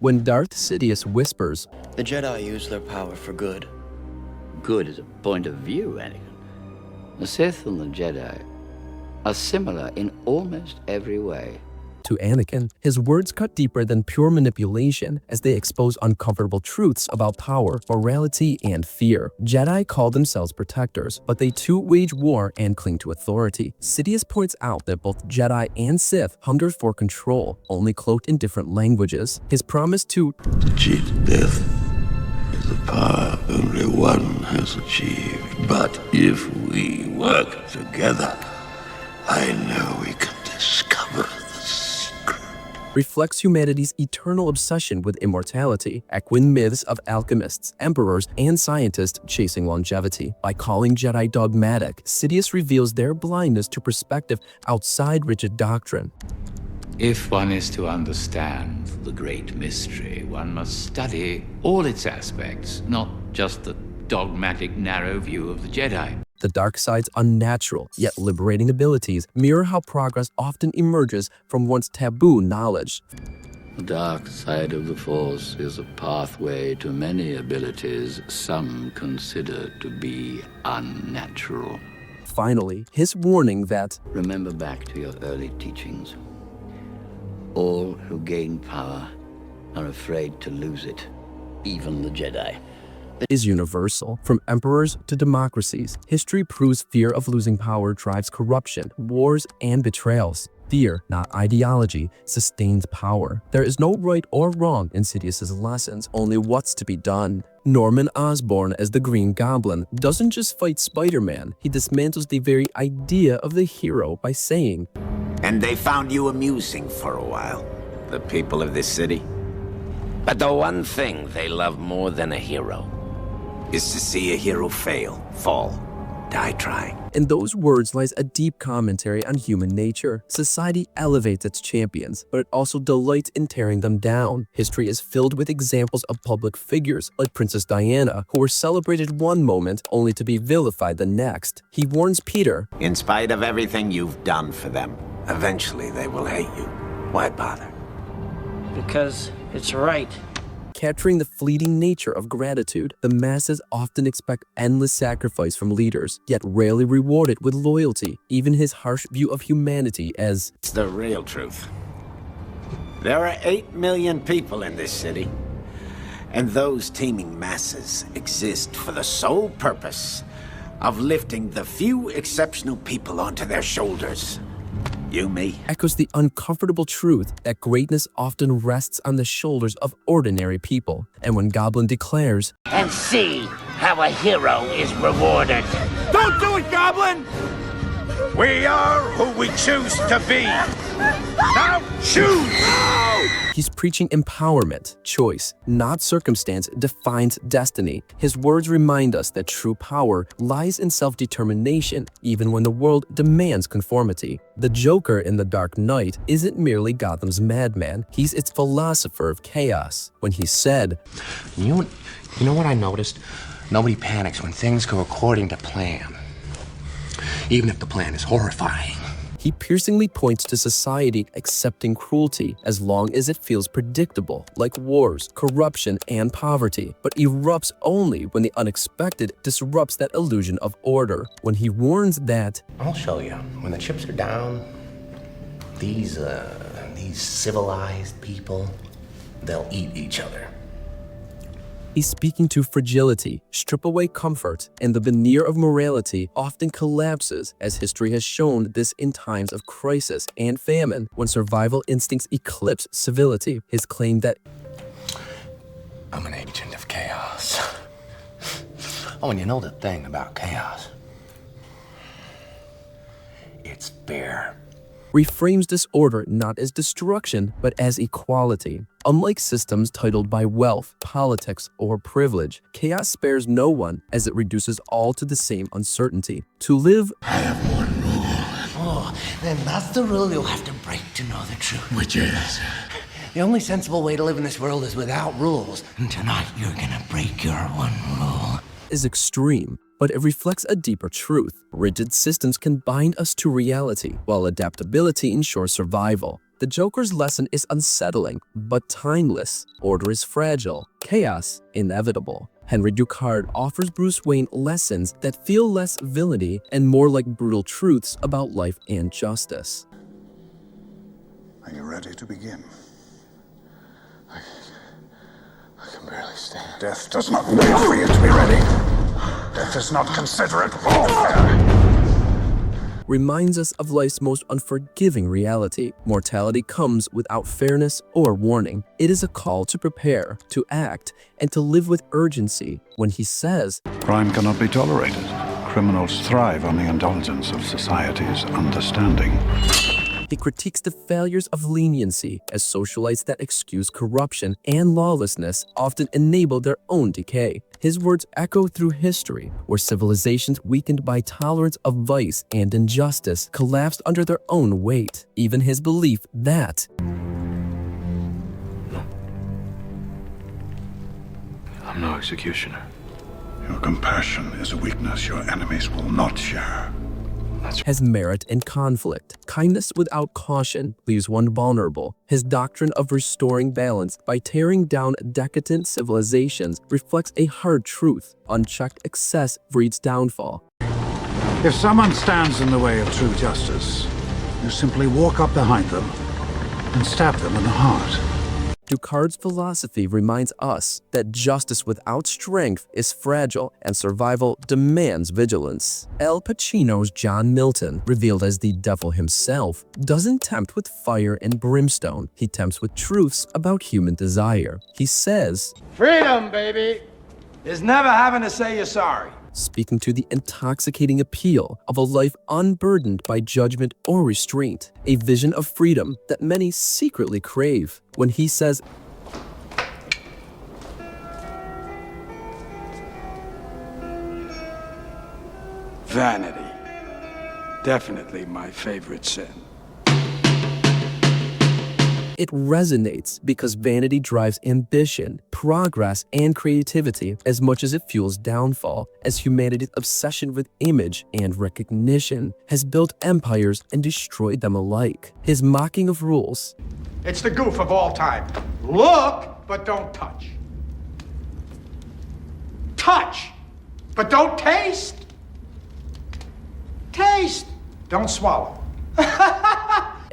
When Darth Sidious whispers, The Jedi use their power for good. Good is a point of view, Anakin. The Sith and the Jedi are similar in almost every way. to Anakin, his words cut deeper than pure manipulation as they expose uncomfortable truths about power, morality, and fear. Jedi call themselves protectors, but they too wage war and cling to authority. Sidious points out that both Jedi and Sith hunger for control, only cloaked in different languages. His promise to cheat death is a power only one has achieved. But if we work together, I know we can discover the secret. reflects humanity's eternal obsession with immortality, echoing myths of alchemists, emperors, and scientists chasing longevity. By calling Jedi dogmatic, Sidious reveals their blindness to perspective outside rigid doctrine. If one is to understand the great mystery, one must study all its aspects, not just the dogmatic narrow view of the Jedi. The dark side's unnatural, yet liberating abilities mirror how progress often emerges from once taboo knowledge. The dark side of the Force is a pathway to many abilities some consider to be unnatural. Finally, his warning that Remember back to your early teachings. All who gain power are afraid to lose it, even the Jedi. is universal. From emperors to democracies, history proves fear of losing power drives corruption, wars, and betrayals. Fear, not ideology, sustains power. There is no right or wrong in Sidious's lessons, only what's to be done. Norman Osborn as the Green Goblin doesn't just fight Spider-Man, he dismantles the very idea of the hero by saying, And they found you amusing for a while, the people of this city. But the one thing they love more than a hero is to see a hero fail, fall, die trying. In those words lies a deep commentary on human nature. Society elevates its champions, but it also delights in tearing them down. History is filled with examples of public figures like Princess Diana, who were celebrated one moment only to be vilified the next. He warns Peter, In spite of everything you've done for them, eventually they will hate you. Why bother? Because it's right. capturing the fleeting nature of gratitude. The masses often expect endless sacrifice from leaders, yet rarely rewarded with loyalty. Even his harsh view of humanity as It's the real truth. There are 8 million people in this city, and those teeming masses exist for the sole purpose of lifting the few exceptional people onto their shoulders. You, me. echoes the uncomfortable truth that greatness often rests on the shoulders of ordinary people. And when Goblin declares, And see how a hero is rewarded. Don't do it, Goblin! We are who we choose to be. Now choose! he's preaching empowerment. Choice, not circumstance, defines destiny. His words remind us that true power lies in self-determination, even when the world demands conformity. The Joker in The Dark Knight isn't merely Gotham's madman, he's its philosopher of chaos. When he said, You know what I noticed? Nobody panics when things go according to plan. Even if the plan is horrifying. he piercingly points to society accepting cruelty as long as it feels predictable, like wars, corruption, and poverty, but erupts only when the unexpected disrupts that illusion of order. When he warns that I'll show you. When the chips are down, these civilized people, they'll eat each other. he's speaking to fragility, strip away comfort, and the veneer of morality often collapses, as history has shown this in times of crisis and famine, when survival instincts eclipse civility. His claim that I'm an agent of chaos. Oh, and you know the thing about chaos? It's fair. reframes disorder not as destruction, but as equality. Unlike systems titled by wealth, politics, or privilege, chaos spares no one, as it reduces all to the same uncertainty. To live I have one rule, Oh, then that's the rule you'll have to break to know the truth. which is The only sensible way to live in this world is without rules. And tonight you're gonna break your one rule. is extreme, but it reflects a deeper truth. Rigid systems can bind us to reality, while adaptability ensures survival. The Joker's lesson is unsettling, but timeless. Order is fragile, chaos inevitable. Henri Ducard offers Bruce Wayne lessons that feel less villainy and more like brutal truths about life and justice. Are you ready to begin? I can barely stand. Death does not wait for you to be ready. Death is not considerate warfare. Reminds us of life's most unforgiving reality. Mortality comes without fairness or warning. It is a call to prepare, to act, and to live with urgency. When he says, Crime cannot be tolerated. Criminals thrive on the indulgence of society's understanding. he critiques the failures of leniency as socialites that excuse corruption and lawlessness often enable their own decay. His words echo through history, where civilizations weakened by tolerance of vice and injustice collapsed under their own weight. Even his belief that I'm no executioner. Your compassion is a weakness your enemies will not share. has merit in conflict. Kindness without caution leaves one vulnerable. His doctrine of restoring balance by tearing down decadent civilizations reflects a hard truth. Unchecked excess breeds downfall. If someone stands in the way of true justice, you simply walk up behind them and stab them in the heart. Ducard's philosophy reminds us that justice without strength is fragile and survival demands vigilance. Al Pacino's John Milton, revealed as the devil himself, doesn't tempt with fire and brimstone. He tempts with truths about human desire. He says, "Freedom, baby, is never having to say you're sorry." Speaking to the intoxicating appeal of a life unburdened by judgment or restraint, a vision of freedom that many secretly crave. When he says, Vanity. Definitely my favorite sin. it resonates because vanity drives ambition, progress, and creativity as much as it fuels downfall, as humanity's obsession with image and recognition has built empires and destroyed them alike. His mocking of rules, It's the goof of all time. Look, but don't touch. Touch, but don't taste. Taste, don't swallow.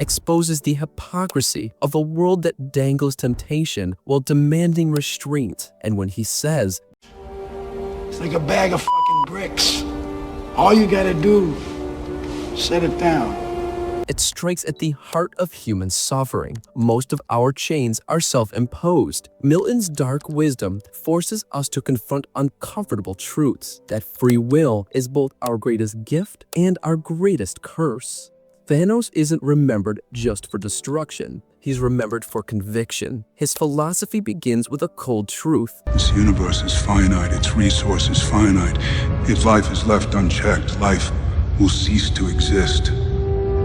exposes the hypocrisy of a world that dangles temptation while demanding restraint. And when he says, It's like a bag of fucking bricks. All you gotta do, set it down. it strikes at the heart of human suffering. Most of our chains are self-imposed. Milton's dark wisdom forces us to confront uncomfortable truths, that free will is both our greatest gift and our greatest curse. Thanos isn't remembered just for destruction. He's remembered for conviction. His philosophy begins with a cold truth. This universe is finite, its resources finite. If life is left unchecked, life will cease to exist.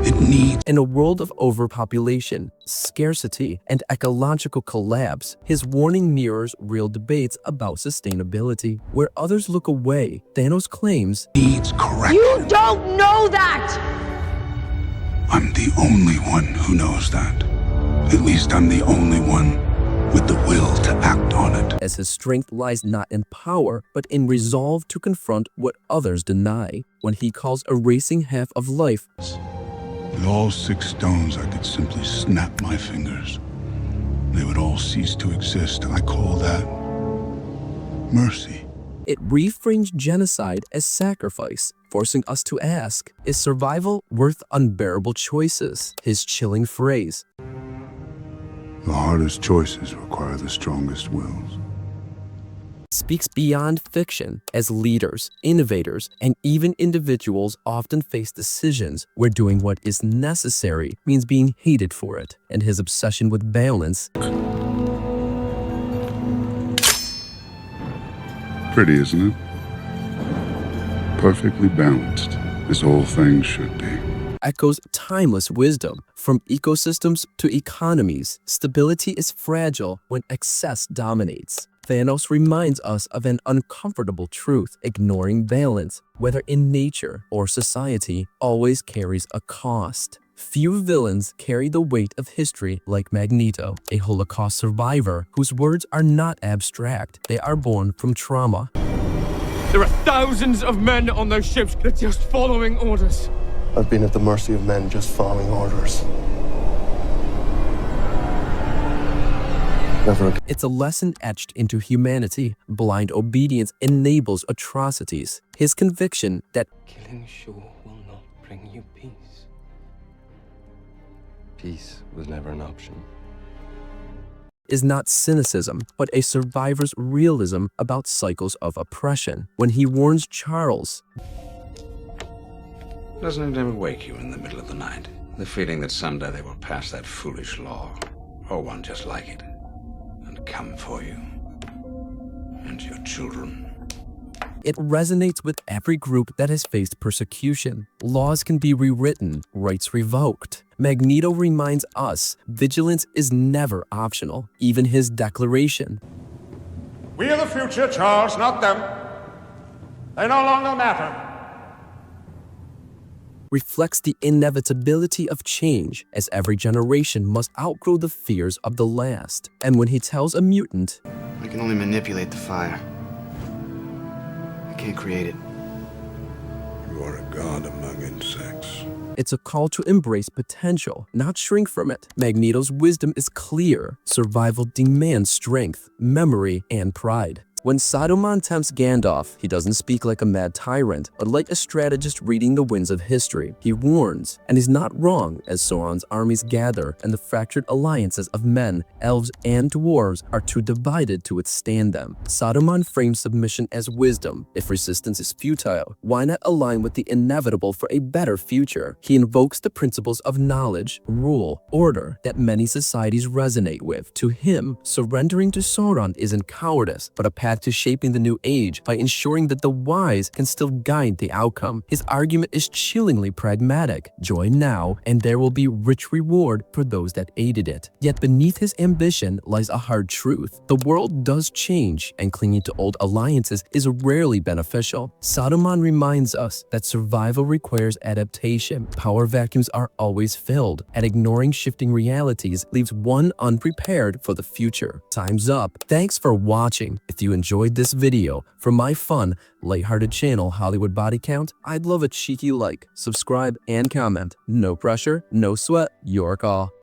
It needs. In a world of overpopulation, scarcity, and ecological collapse, his warning mirrors real debates about sustainability. Where others look away, Thanos claims, Needs correction. You don't know that! I'm the only one who knows that. At least I'm the only one with the will to act on it. as his strength lies not in power, but in resolve to confront what others deny. When he calls erasing half of life With all 6 stones, I could simply snap my fingers. They would all cease to exist. I call that mercy. it reframes genocide as sacrifice, forcing us to ask, is survival worth unbearable choices? His chilling phrase, The hardest choices require the strongest wills. speaks beyond fiction, as leaders, innovators, and even individuals often face decisions where doing what is necessary means being hated for it. And his obsession with balance Pretty, isn't it? Perfectly balanced, as all things should be. echoes timeless wisdom. From ecosystems to economies, stability is fragile when excess dominates. Thanos reminds us of an uncomfortable truth. Ignoring balance, whether in nature or society, always carries a cost. Few villains carry the weight of history like Magneto, a Holocaust survivor whose words are not abstract, they are born from trauma. There are thousands of men on those ships that are just following orders. I've been at the mercy of men just following orders. Never again. It's a lesson etched into humanity. Blind obedience enables atrocities. His conviction that killing Shaw will not bring you peace. Peace was never an option. Is not cynicism, but a survivor's realism about cycles of oppression. When he warns Charles, doesn't it ever wake you in the middle of the night? The feeling that someday they will pass that foolish law, or one just like it, and come for you and your children. It resonates with every group that has faced persecution. Laws can be rewritten, rights revoked. Magneto reminds us vigilance is never optional, even his declaration. We are the future, Charles, not them. They no longer matter. Reflects the inevitability of change, as every generation must outgrow the fears of the last. And when he tells a mutant, I can only manipulate the fire. I can't create it. You are a god among insects. it's a call to embrace potential, not shrink from it. Magneto's wisdom is clear. Survival demands strength, memory, and pride. When Saruman tempts Gandalf, he doesn't speak like a mad tyrant, but like a strategist reading the winds of history. He warns, and is not wrong, as Sauron's armies gather and the fractured alliances of men, elves, and dwarves are too divided to withstand them. Saruman frames submission as wisdom. If resistance is futile, why not align with the inevitable for a better future? He invokes the principles of knowledge, rule, order that many societies resonate with. To him, surrendering to Sauron isn't cowardice, but a path to shaping the new age by ensuring that the wise can still guide the outcome. His argument is chillingly pragmatic. Join now, and there will be rich reward for those that aided it. Yet beneath his ambition lies a hard truth. The world does change, and clinging to old alliances is rarely beneficial. Saruman reminds us that survival requires adaptation. Power vacuums are always filled, and ignoring shifting realities leaves one unprepared for the future. Time's up. Thanks for watching. If you enjoyed this video, from my fun, lighthearted channel Hollywood Body Count, I'd love a cheeky like, subscribe, and comment. No pressure, no sweat, your call.